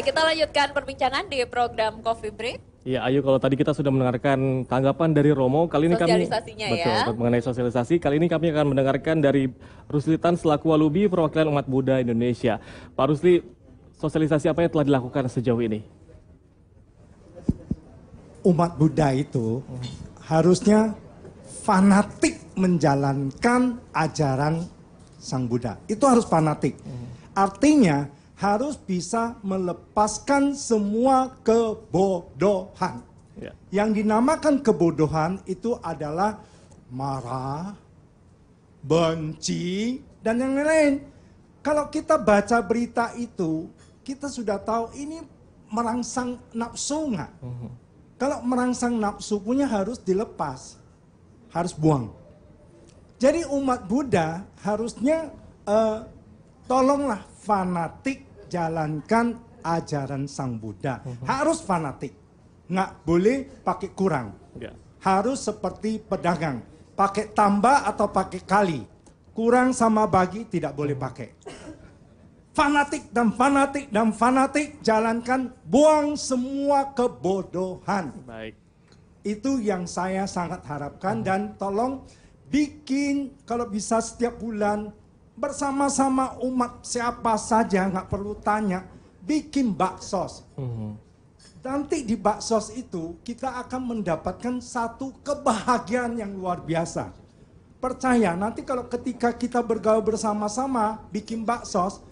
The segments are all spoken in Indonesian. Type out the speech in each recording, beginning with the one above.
kita lanjutkan perbincangan di program Coffee Break. Iya, Ayu, kalau tadi kita sudah mendengarkan tanggapan dari Romo, kali ini kami betul, mengenai sosialisasi. Kali ini kami akan mendengarkan dari Rusli Tan selaku Walubi perwakilan umat Buddha Indonesia. Pak Rusli, sosialisasi apa yang telah dilakukan sejauh ini? Umat Buddha itu harusnya fanatik menjalankan ajaran Sang Buddha. Itu harus fanatik. Artinya harus bisa melepaskan semua kebodohan. Ya. Yang dinamakan kebodohan itu adalah marah, benci, dan yang lain-lain. Kalau kita baca berita itu, kita sudah tahu ini merangsang nafsu nggak? Kalau merangsang nafsu punya harus dilepas, harus buang. Jadi umat Buddha harusnya tolonglah fanatik jalankan ajaran Sang Buddha. Harus fanatik. Nggak boleh pakai kurang. Ya. Harus seperti pedagang. Pakai tambah atau pakai kali. Kurang sama bagi tidak boleh pakai. Fanatik dan fanatik dan fanatik jalankan. Buang semua kebodohan. Baik. Itu yang saya sangat harapkan dan tolong bikin kalau bisa setiap bulan bersama-sama umat siapa saja, nggak perlu tanya, bikin baksos. Nanti di baksos itu kita akan mendapatkan satu kebahagiaan yang luar biasa. Percaya, nanti kalau ketika kita bergaul bersama-sama, bikin baksos,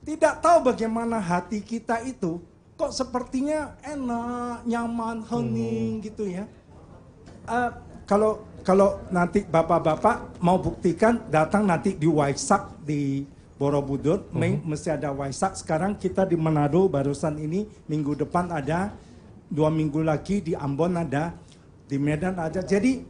tidak tahu bagaimana hati kita itu, kok sepertinya enak, nyaman, hening gitu ya. Kalau nanti bapak-bapak mau buktikan, datang nanti di Waisak di Borobudur, Mei mesti ada Waisak. Sekarang kita di Manado barusan ini, minggu depan ada, 2 minggu lagi di Ambon ada, di Medan ada. Jadi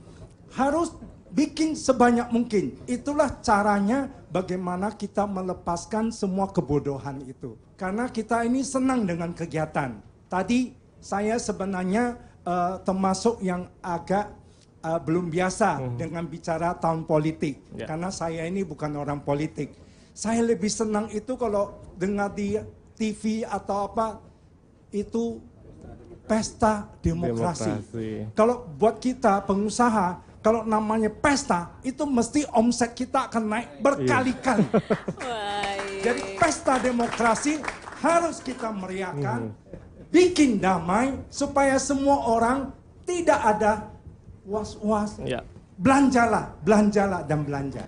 harus bikin sebanyak mungkin. Itulah caranya bagaimana kita melepaskan semua kebodohan itu. Karena kita ini senang dengan kegiatan. Tadi saya sebenarnya termasuk yang agak belum biasa dengan bicara tahun politik. Karena saya ini bukan orang politik. Saya lebih senang itu kalau dengar di TV atau apa, itu pesta demokrasi. Kalau buat kita pengusaha, kalau namanya pesta, itu mesti omset kita akan naik berkali-kali. Jadi pesta demokrasi harus kita meriahkan, bikin damai, supaya semua orang tidak ada was-was. Belanjalah dan belanja.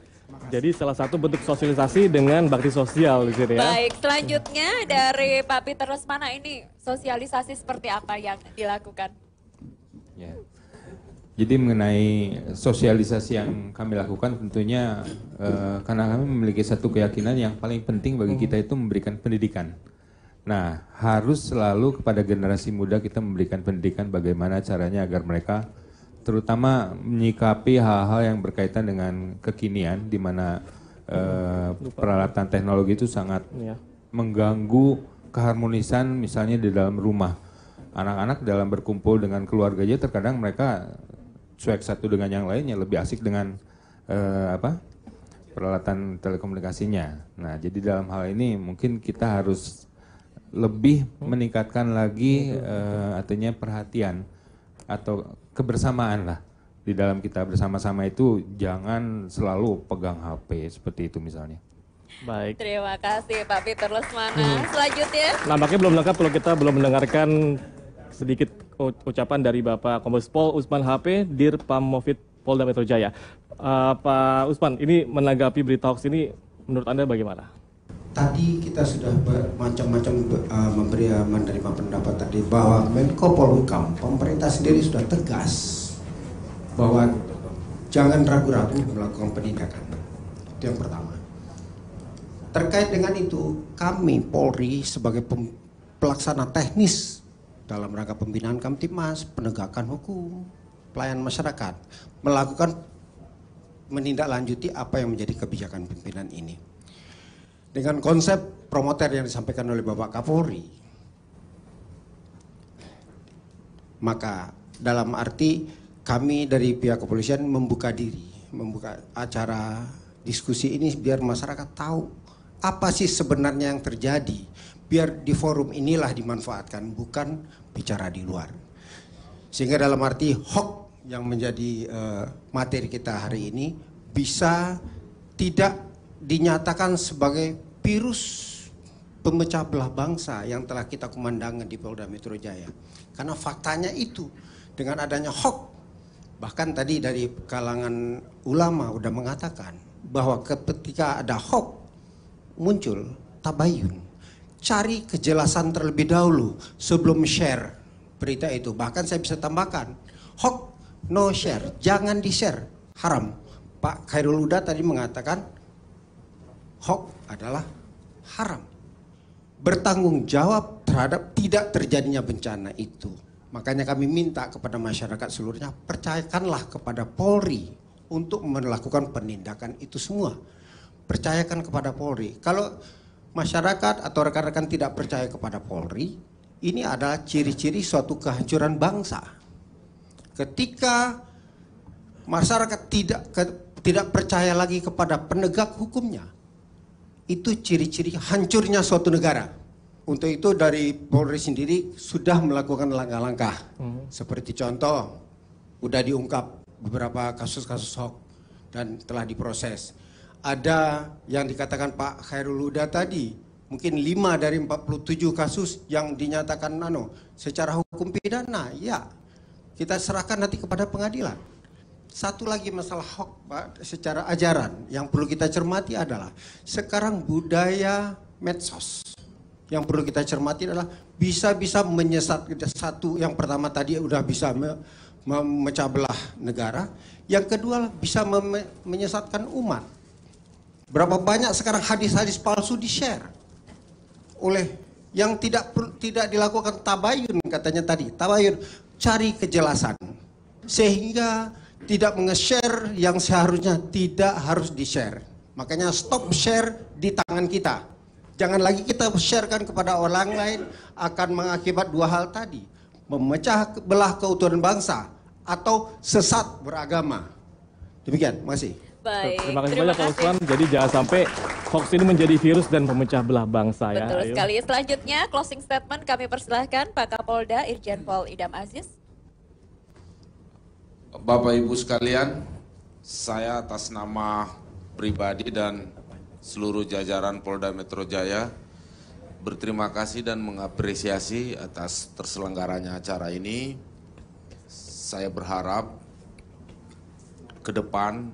Jadi salah satu bentuk sosialisasi dengan bakti sosial di sini ya. Baik, selanjutnya dari Pak Peter Lesmana, ini sosialisasi seperti apa yang dilakukan? Ya. Jadi mengenai sosialisasi yang kami lakukan tentunya karena kami memiliki satu keyakinan yang paling penting bagi kita itu memberikan pendidikan. Nah, harus selalu kepada generasi muda kita memberikan pendidikan bagaimana caranya agar mereka terutama menyikapi hal-hal yang berkaitan dengan kekinian di mana peralatan teknologi itu sangat mengganggu keharmonisan misalnya di dalam rumah. Anak-anak dalam berkumpul dengan keluarganya terkadang mereka cuek satu dengan yang lainnya, lebih asik dengan peralatan telekomunikasinya. Nah, jadi dalam hal ini mungkin kita harus lebih meningkatkan lagi artinya perhatian atau kebersamaan lah di dalam kita bersama-sama itu, jangan selalu pegang HP seperti itu misalnya. Baik. Terima kasih Pak Peter Lesmana. Selanjutnya. Nampaknya belum lengkap kalau kita belum mendengarkan sedikit ucapan dari Bapak Kombes Pol Usman HP, Dir Pamovit Polda Metro Jaya. Pak Usman, ini menanggapi berita hoax ini menurut Anda bagaimana? Tadi kita sudah macam-macam menerima pendapat tadi bahwa Menko Polhukam, pemerintah sendiri sudah tegas bahwa jangan ragu-ragu melakukan penindakan. Itu yang pertama. Terkait dengan itu, kami Polri sebagai pelaksana teknis dalam rangka pembinaan Kamtibmas, penegakan hukum, pelayanan masyarakat, melakukan menindaklanjuti apa yang menjadi kebijakan pimpinan ini. Dengan konsep promoter yang disampaikan oleh Bapak Kapolri, maka dalam arti kami dari pihak kepolisian membuka diri, membuka acara diskusi ini biar masyarakat tahu apa sih sebenarnya yang terjadi. biar di forum inilah dimanfaatkan, bukan bicara di luar. Sehingga dalam arti hoax yang menjadi materi kita hari ini bisa tidak dinyatakan sebagai virus pemecah belah bangsa yang telah kita kumandangkan di Polda Metro Jaya. Karena faktanya itu, dengan adanya hoax, bahkan tadi dari kalangan ulama udah mengatakan bahwa ketika ada hoax muncul tabayun, cari kejelasan terlebih dahulu sebelum share berita itu. Bahkan saya bisa tambahkan, hoax no share, jangan di share, haram. Pak Khairul Huda tadi mengatakan hoax adalah haram. Bertanggung jawab terhadap tidak terjadinya bencana itu. Makanya kami minta kepada masyarakat seluruhnya, percayakanlah kepada Polri untuk melakukan penindakan itu semua. Percayakan kepada Polri. Kalau masyarakat atau rekan-rekan tidak percaya kepada Polri, ini adalah ciri-ciri suatu kehancuran bangsa. Ketika masyarakat tidak percaya lagi kepada penegak hukumnya, itu ciri-ciri hancurnya suatu negara. Untuk itu dari Polri sendiri sudah melakukan langkah-langkah. Seperti contoh, udah diungkap beberapa kasus-kasus hoax dan telah diproses. Ada yang dikatakan Pak Khairul Huda tadi, mungkin 5 dari 47 kasus yang dinyatakan secara hukum pidana, ya kita serahkan nanti kepada pengadilan. Satu lagi masalah hoax, Pak, secara ajaran yang perlu kita cermati adalah sekarang budaya medsos. Yang perlu kita cermati adalah bisa-bisa menyesat. Satu, yang pertama tadi udah bisa memecah belah negara. Yang kedua bisa menyesatkan umat. Berapa banyak sekarang hadis-hadis palsu di-share oleh yang tidak dilakukan tabayun, katanya tadi. Tabayun, cari kejelasan. Sehingga tidak nge-share yang seharusnya tidak harus di-share. Makanya stop share di tangan kita. Jangan lagi kita sharekan kepada orang lain, akan mengakibat dua hal tadi. Memecah belah keutuhan bangsa atau sesat beragama. Demikian, makasih. Baik, Terima kasih banyak Pak Usman. Jadi jangan sampai hoax ini menjadi virus dan pemecah belah bangsa ya. Betul Ayo. sekali. Selanjutnya closing statement kami persilahkan Pak Kapolda Irjen Pol Idam Aziz. Bapak Ibu sekalian, saya atas nama pribadi dan seluruh jajaran Polda Metro Jaya berterima kasih dan mengapresiasi atas terselenggaranya acara ini. Saya berharap ke depan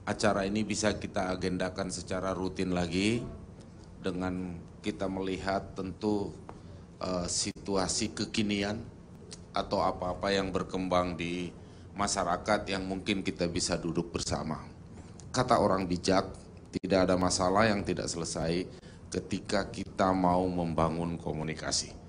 acara ini bisa kita agendakan secara rutin lagi dengan kita melihat tentu situasi kekinian atau apa-apa yang berkembang di masyarakat yang mungkin kita bisa duduk bersama. Kata orang bijak, tidak ada masalah yang tidak selesai ketika kita mau membangun komunikasi.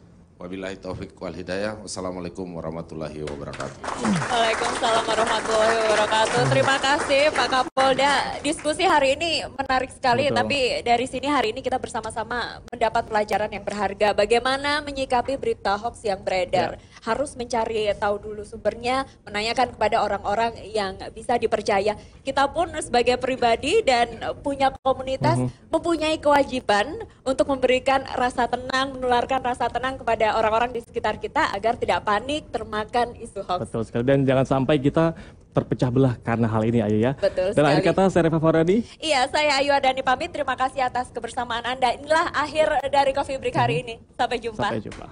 Wabillahi taufik wal hidayah. Wassalamualaikum warahmatullahi wabarakatuh. Waalaikumsalam warahmatullahi wabarakatuh. Terima kasih Pak Kapolda. Diskusi hari ini menarik sekali, Betul. tapi dari sini hari ini kita bersama-sama mendapat pelajaran yang berharga. Bagaimana menyikapi berita hoax yang beredar. Harus mencari tahu dulu sumbernya, menanyakan kepada orang-orang yang bisa dipercaya. Kita pun sebagai pribadi dan punya komunitas mempunyai kewajiban untuk memberikan rasa tenang, menularkan rasa tenang kepada orang-orang di sekitar kita agar tidak panik termakan isu hoax. Betul sekali. Dan jangan sampai kita terpecah belah karena hal ini Ayu ya. Betul Dan akhir sekali. kata saya Reva Faradi. Iya, saya Ayu Adani pamit. Terima kasih atas kebersamaan Anda. Inilah akhir dari Coffee Break hari ini. Sampai jumpa. Sampai jumpa.